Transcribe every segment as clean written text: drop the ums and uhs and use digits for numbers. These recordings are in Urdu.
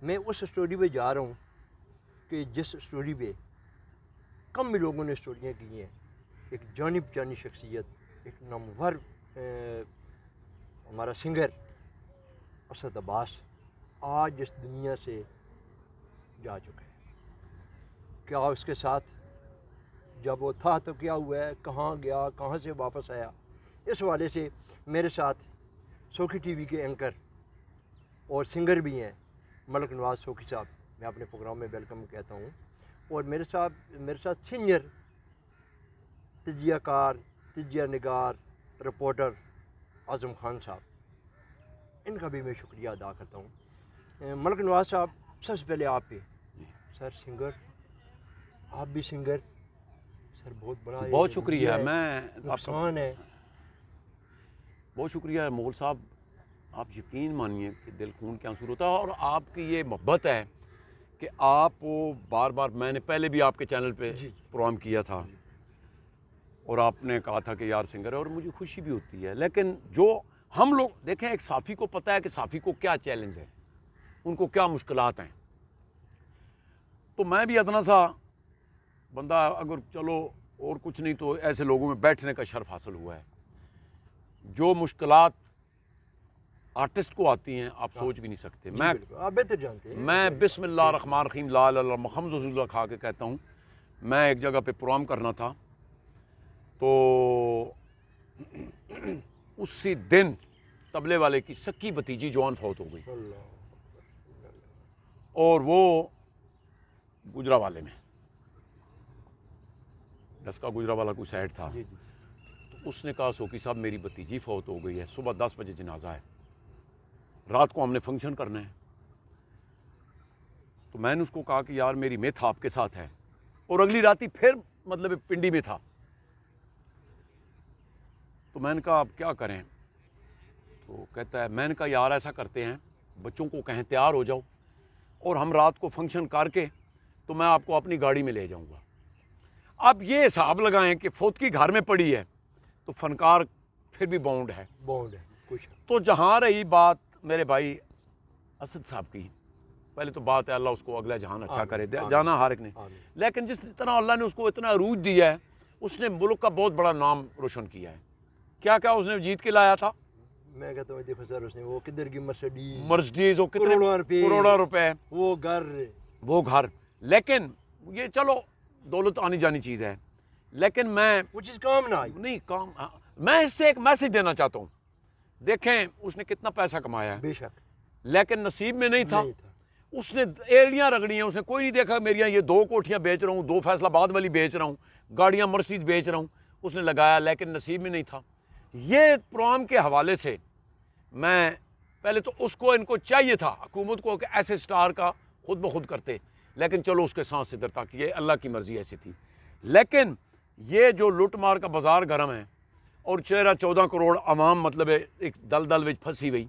میں اس اسٹوری پہ جا رہا ہوں کہ جس اسٹوری پہ کم لوگوں نے اسٹوریاں کی ہیں. ایک جانی پہچانی شخصیت, ایک نامور ہمارا سنگر اسد عباس آج اس دنیا سے جا چکا ہے. کیا اس کے ساتھ جب وہ تھا تو کیا ہوا ہے, کہاں گیا, کہاں سے واپس آیا, اس حوالے سے میرے ساتھ سوکھی ٹی وی کے اینکر اور سنگر بھی ہیں ملک نواز سوکھی صاحب, میں اپنے پروگرام میں ویلکم کہتا ہوں. اور میرے ساتھ سینئر تجزیہ کار, تجزیہ نگار, رپورٹر اعظم خان صاحب, ان کا بھی میں شکریہ ادا کرتا ہوں. ملک نواز صاحب, سب سے پہلے آپ پہ سر, سنگر, آپ بھی سنگر سر, بہت بڑا بہت شکریہ. میں نقصان ہے. بہت شکریہ مغل صاحب, آپ یقین مانیے کہ دل خون کے آنسو ہوتا ہے. اور آپ کی یہ محبت ہے کہ آپ وہ بار بار, میں نے پہلے بھی آپ کے چینل پہ پروگرام کیا تھا اور آپ نے کہا تھا کہ یار سنگر ہے, اور مجھے خوشی بھی ہوتی ہے. لیکن جو ہم لوگ دیکھیں, ایک صحافی کو پتہ ہے کہ صحافی کو کیا چیلنج ہے, ان کو کیا مشکلات ہیں. تو میں بھی ادنا سا بندہ, اگر چلو اور کچھ نہیں تو ایسے لوگوں میں بیٹھنے کا شرف حاصل ہوا ہے. جو مشکلات آرٹسٹ کو آتی ہیں آپ سوچ بھی نہیں سکتے. آپ بہتر جانتے ہیں. میں بسم اللہ الرحمن الرحیم لا الہ الا اللہ محمد رسول اللہ کھا کے کہتا ہوں. میں ایک جگہ پہ پروگرام کرنا تھا, تو اسی دن طبلے والے کی سکی بھتیجی جوان فوت ہو گئی, اور وہ گجرانوالے میں, ڈسکا گجرانوالا کوئی سائڈ تھا. تو اس نے کہا سوکی صاحب میری بھتیجی فوت ہو گئی ہے, صبح 10 بجے جنازہ ہے, رات کو ہم نے فنکشن کرنا ہے. تو میں نے اس کو کہا کہ یار میری میتھ آپ کے ساتھ ہے, اور اگلی راتی پھر مطلب پنڈی میں تھا. تو میں نے کہا آپ کیا کریں, تو کہتا ہے, میں نے کہا یار ایسا کرتے ہیں, بچوں کو کہیں تیار ہو جاؤ اور ہم رات کو فنکشن کر کے تو میں آپ کو اپنی گاڑی میں لے جاؤں گا. اب یہ حساب لگائیں کہ فوتگی گھر میں پڑی ہے تو فنکار پھر بھی باؤنڈ ہے. کچھ تو جہاں رہی بات میرے بھائی اسد صاحب کی, پہلے تو بات ہے اللہ اس کو اگلا جہان اچھا کرے, جانا ہر ایک نے, لیکن جس طرح اللہ نے اس کو اتنا عروج دیا ہے, اس نے ملک کا بہت بڑا نام روشن کیا ہے. کیا کیا اس نے جیت کے لایا تھا. میں کہتا ہوں دیکھو سر, اس نے وہ کدھر کی مرسڈیز, وہ کتنے کروڑوں روپے, وہ گھر. لیکن یہ چلو دولت آنی جانی چیز ہے, لیکن میں وہ چیز کام نہ آئی نہیں کام. میں اس سے ایک میسج دینا چاہتا ہوں. دیکھیں اس نے کتنا پیسہ کمایا ہے, بے شک, لیکن نصیب میں نہیں تھا. اس نے ایڑیاں رگڑی ہیں, اس نے کوئی نہیں دیکھا میری یہ 2 کوٹھیاں بیچ رہا ہوں, 2 فیصل آباد والی بیچ رہا ہوں, گاڑیاں مرسیڈیز بیچ رہا ہوں. اس نے لگایا لیکن نصیب میں نہیں تھا. یہ پروگرام کے حوالے سے میں پہلے تو اس کو, ان کو چاہیے تھا حکومت کو کہ ایسے سٹار کا خود بخود کرتے, لیکن چلو اس کے سانس سے در تک, یہ اللہ کی مرضی ایسی تھی. لیکن یہ جو لٹ مار کا بازار گرم ہے اور 14 کروڑ عوام مطلب ایک دل وچ پھنسی ہوئی,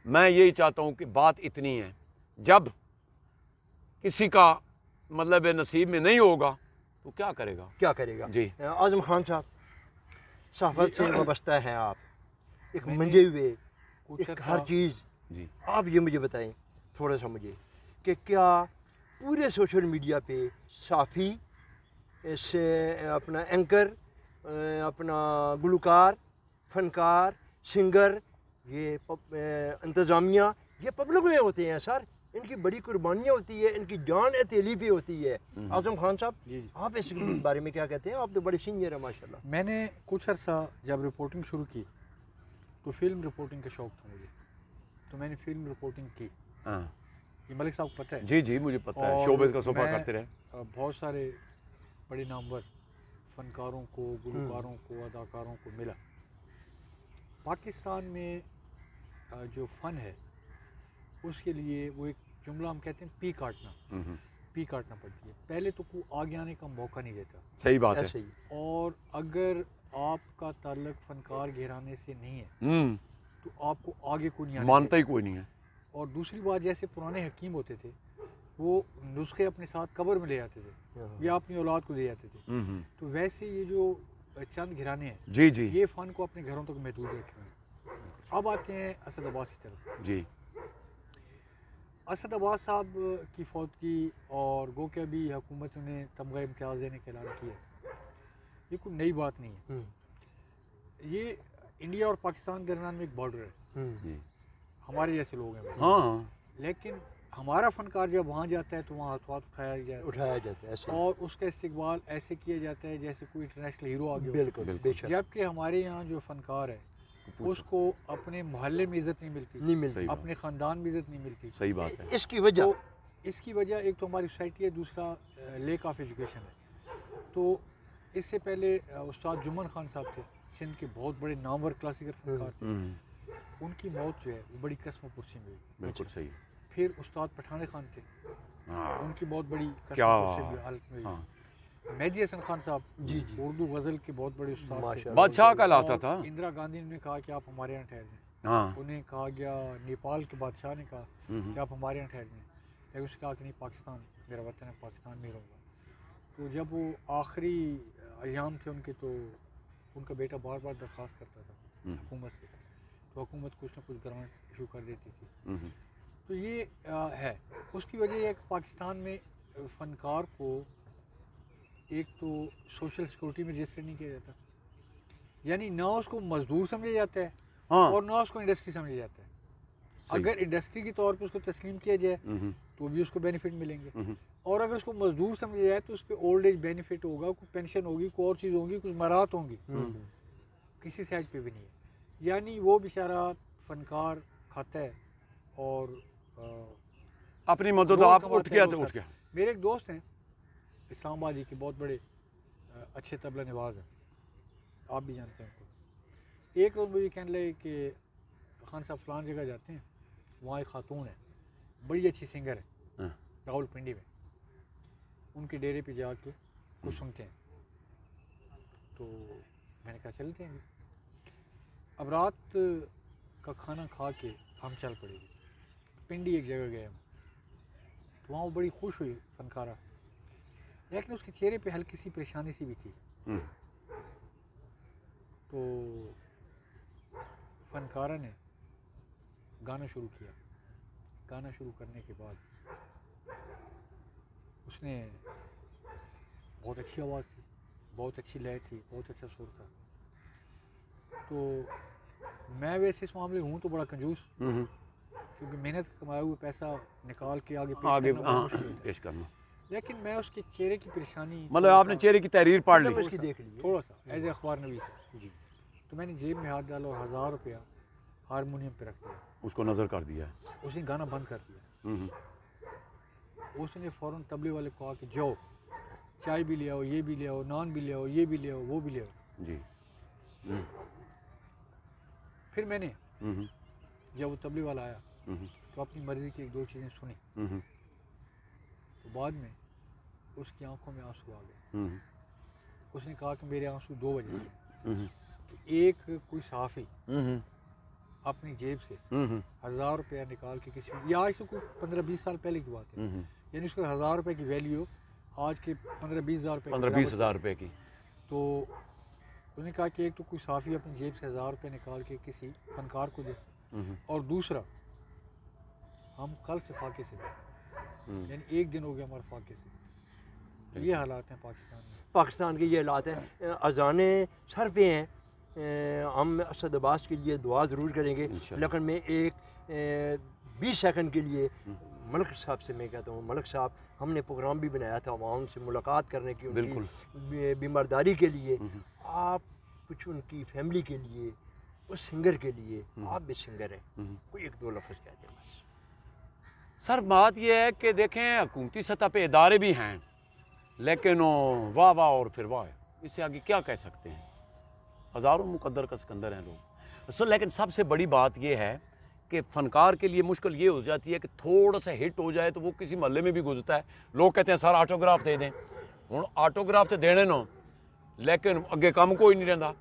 میں یہی چاہتا ہوں کہ بات اتنی ہے, جب کسی کا مطلب نصیب میں نہیں ہوگا تو کیا کرے گا. جی اعظم خان صاحب, صحافت سے وابستہ ہیں آپ, ایک منجے ہوئے, ایک ہر چیز. جی آپ یہ مجھے بتائیں تھوڑا سا مجھے کہ کیا پورے سوشل میڈیا پہ صحافی, اپنا اینکر, اپنا گلوکار, فنکار, سنگر, یہ انتظامیہ, یہ پبلک میں ہوتے ہیں سر. ان کی بڑی قربانیاں ہوتی ہے, ان کی جان اہتھیلی پہ ہوتی ہے. اعظم خان صاحب, آپ اس بارے میں کیا کہتے ہیں؟ آپ تو بڑے سینئر ہیں ماشاء اللہ. میں نے کچھ عرصہ جب رپورٹنگ شروع کی تو فلم رپورٹنگ کا شوق تھا مجھے, تو میں نے فلم رپورٹنگ کی. یہ ملک صاحب کو پتہ ہے؟ جی جی مجھے پتہ ہے, شوبز کا صوفہ کرتے رہے. بہت سارے بڑے نامور فنکاروں کو, گلوکاروں کو, اداکاروں کو ملا. پاکستان میں جو فن ہے اس کے لیے وہ ایک جملہ ہم کہتے ہیں پی کاٹنا پڑتی ہے. پہلے تو کوئی آگے آنے کا موقع نہیں دیتا. صحیح بات ہے. اور اگر آپ کا تعلق فنکار گھرانے سے نہیں ہے تو آپ کو آگے کوئی نہیں مانتا ہی کوئی نہیں ہے. اور دوسری بات, جیسے پرانے حکیم ہوتے تھے وہ نسخے اپنے ساتھ قبر میں لے آتے تھے یا اپنی اولاد کو لے جاتے تھے, تو ویسے یہ جو چند گھرانے ہیں جی جی یہ فن کو اپنے گھروں تک محدود رکھے ہیں. اب آتے ہیں اسد عباس کی طرف. جی اسد عباس صاحب کی فوتگی اور گو کہ ابھی حکومت نے تمغہ امتیاز دینے کا اعلان کیا، یہ کوئی نئی بات نہیں ہے. یہ انڈیا اور پاکستان کے درمیان میں ایک بارڈر ہے، ہمارے جیسے لوگ ہیں ہاں، لیکن ہمارا فنکار جب وہاں جاتا ہے تو وہاں ہاتھ اٹھایا جاتا ہے ایسے. اور اس کا استقبال ایسے کیا جاتا ہے جیسے کوئی انٹرنیشنل ہیرو آ گیا ہو. بالکل بے شک جبکہ ہمارے یہاں جو فنکار ہے اس کو اپنے محلے میں عزت نہیں ملتی، نہیں ملتی، اپنے خاندان میں عزت نہیں ملتی. صحیح بات ہے. اس کی وجہ تو اس کی وجہ ایک تو ہماری سوسائٹی ہے، دوسرا لیک آف ایجوکیشن ہے. تو اس سے پہلے استاد جمن خان صاحب تھے، سندھ کے بہت بڑے نامور کلاسیکل فنکار تھے. ان کی موت جو ہے وہ بڑی قسم و پرسی میں ہوئی. بالکل صحیح. پھر استاد پٹھان خان تھے، ان کی بہت بڑی قسم کیا و پرسی حالت میں ہوئی. مہدی حسن خان صاحب جی اردو غزل کے بہت بڑے استاد تھے، بادشاہ کہلاتا تھا. اندرا گاندھی نے کہا کہ آپ ہمارے یہاں ٹھہر جائیں. ہاں، انہیں کہا گیا، نیپال کے بادشاہ نے کہا کہ آپ ہمارے یہاں ٹھہر جائیں، لیکن اس نے کہا کہ نہیں، پاکستان میرا وطن ہے، پاکستان میں رہوں گا. تو جب وہ آخری ایام تھے ان کے، تو ان کا بیٹا بار بار درخواست کرتا تھا حکومت سے، تو حکومت کچھ نہ کچھ گرانٹ ایشو کر دیتی تھی. تو یہ ہے. اس کی وجہ یہ ہے کہ پاکستان میں فنکار کو ایک تو سوشل سیکورٹی میں رجسٹر نہیں کیا جاتا، یعنی نہ اس کو مزدور سمجھا جاتا ہے اور نہ اس کو انڈسٹری سمجھا جاتا ہے. اگر انڈسٹری کے طور پہ اس کو تسلیم کیا جائے تو بھی اس کو بینیفٹ ملیں گے، اور اگر اس کو مزدور سمجھا جائے تو اس پہ اولڈ ایج بینیفٹ ہوگا، کوئی پینشن ہوگی، کوئی اور چیز ہوگی، کچھ مرات ہوں گی. کسی سائڈ پہ بھی نہیں ہے. یعنی وہ بیچارہ فنکار کھاتا ہے اور اپنی مدد آپ اٹھ گیا تو اٹھ گیا. میرے ایک دوست ہیں اسلام آبادی کے، بہت بڑے اچھے طبلہ نواز ہیں، آپ بھی جانتے ہیں ان کو. ایک روز مجھے کہنے لگے کہ خان صاحب فلان جگہ جاتے ہیں، وہاں ایک خاتون ہے، بڑی اچھی سنگر ہے راول پنڈی میں، ان کے ڈیرے پہ جا کے کچھ سنتے ہیں. تو میں نے کہا چلتے ہیں. اب رات کا کھانا کھا کے ہم چل پڑے. پنڈی ایک جگہ گئے ہم، تو وہاں وہ بڑی خوش ہوئی فنکارہ، لیکن اس کے چہرے پہ ہلکی سی پریشانی سی بھی تھی. تو فنکارہ نے گانا شروع کیا. گانا شروع کرنے کے بعد اس نے بہت اچھی آواز تھی، بہت اچھی لے تھی، بہت اچھا سر تھا. تو میں ویسے اس معاملے ہوں تو بڑا کنجوس، کیونکہ محنت کمایا ہوئے پیسہ نکال کے آگے پیش کرنا. لیکن میں اس کے چہرے کی پریشانی، مطلب آپ نے چہرے کی تحریر پڑھ لی، اس کی دیکھ لی تھوڑا سا ایز اے اخبار نویس. جی. تو میں نے جیب میں ہاتھ ڈالا اور 1000 روپیہ ہارمونیم پہ رکھ دیا. اس کو نظر کر دیا. اس نے گانا بند کر دیا. اس نے فوراً طبلے والے کو کہا کہ جاؤ چائے بھی لے آؤ، یہ بھی لے آؤ، نان بھی لے آؤ، یہ بھی لے آؤ، وہ بھی لے آؤ. جی. پھر میں نے جب وہ طبلے والا آیا تو اپنی مرضی کی ایک دو چیزیں سنی. تو بعد میں اس کی آنکھوں میں آنسو آ گئے. اس نے کہا کہ میرے آنسو 2 وجہ سے، کہ ایک کوئی صحافی اپنی جیب سے 1000 روپیہ نکال کے کسی، یہ آج سے کوئی 15-20 سال پہلے کی بات ہے، یعنی اس کو 1000 روپے کی ویلیو آج کے 15-20 ہزار روپے کی. تو انہوں نے کہا کہ ایک تو کوئی صحافی اپنی جیب سے 1000 روپے نکال کے کسی فنکار کو دے، اور دوسرا ہم کل سے فاقے سے دیں، یعنی ایک دن ہو گیا ہمارے فاقے سے. یہ حالات ہیں پاکستان میں. پاکستان کے یہ حالات ہیں. اذانیں سر پہ ہیں. ہم اسد عباس کے لیے دعا ضرور کریں گے، لیکن میں ایک 20 سیکنڈ کے لیے ملک صاحب سے میں کہتا ہوں، ملک صاحب ہم نے پروگرام بھی بنایا تھا عوام سے ملاقات کرنے کی، ان کی بیمارداری کے لیے. آپ کچھ ان کی فیملی کے لیے، اس سنگر کے لیے، آپ بھی سنگر ہیں، کوئی 1-2 لفظ کہہ دیں بس. سر بات یہ ہے کہ دیکھیں حکومتی سطح پہ ادارے بھی ہیں، لیکن واہ واہ اور پھر واہ، اس سے آگے کیا کہہ سکتے ہیں. ہزاروں مقدر کا سکندر ہیں لوگ. لیکن سب سے بڑی بات یہ ہے کہ فنکار کے لیے مشکل یہ ہو جاتی ہے کہ تھوڑا سا ہٹ ہو جائے تو وہ کسی محلے میں بھی گزرتا ہے. لوگ کہتے ہیں سر آٹوگراف دے دیں. ہوں آٹوگراف تو دینے نو، لیکن اگے کام کوئی نہیں رہتا.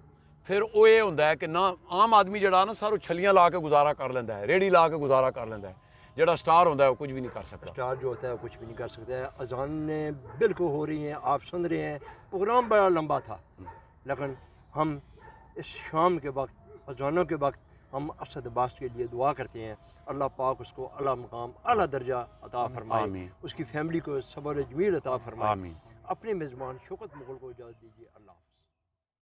پھر وہ یہ ہوتا ہے کہ نہ عام آدمی جڑا نا سر وہ چھلیاں لا کے گزارا کر لینا ہے، ریڑھی لا کے گزارا کر لینا ہے. جڑا سٹار ہوتا ہے وہ کچھ بھی نہیں کر سکتا. سٹار جو ہوتا ہے وہ کچھ بھی نہیں کر سکتا ہے. اذانیں بالکل ہو رہی ہیں، آپ سن رہے ہیں. پروگرام بڑا لمبا تھا، لیکن ہم اس شام کے وقت اذانوں کے وقت ہم اسد عباس کے لیے دعا کرتے ہیں، اللہ پاک اس کو اعلیٰ مقام اعلیٰ درجہ عطا فرمائے، آمین۔ اس کی فیملی کو صبر جمیل عطا فرمائے۔ آمین۔ اپنے میزبان شوکت مغل کو اجازت دیجیے، اللہ حافظ۔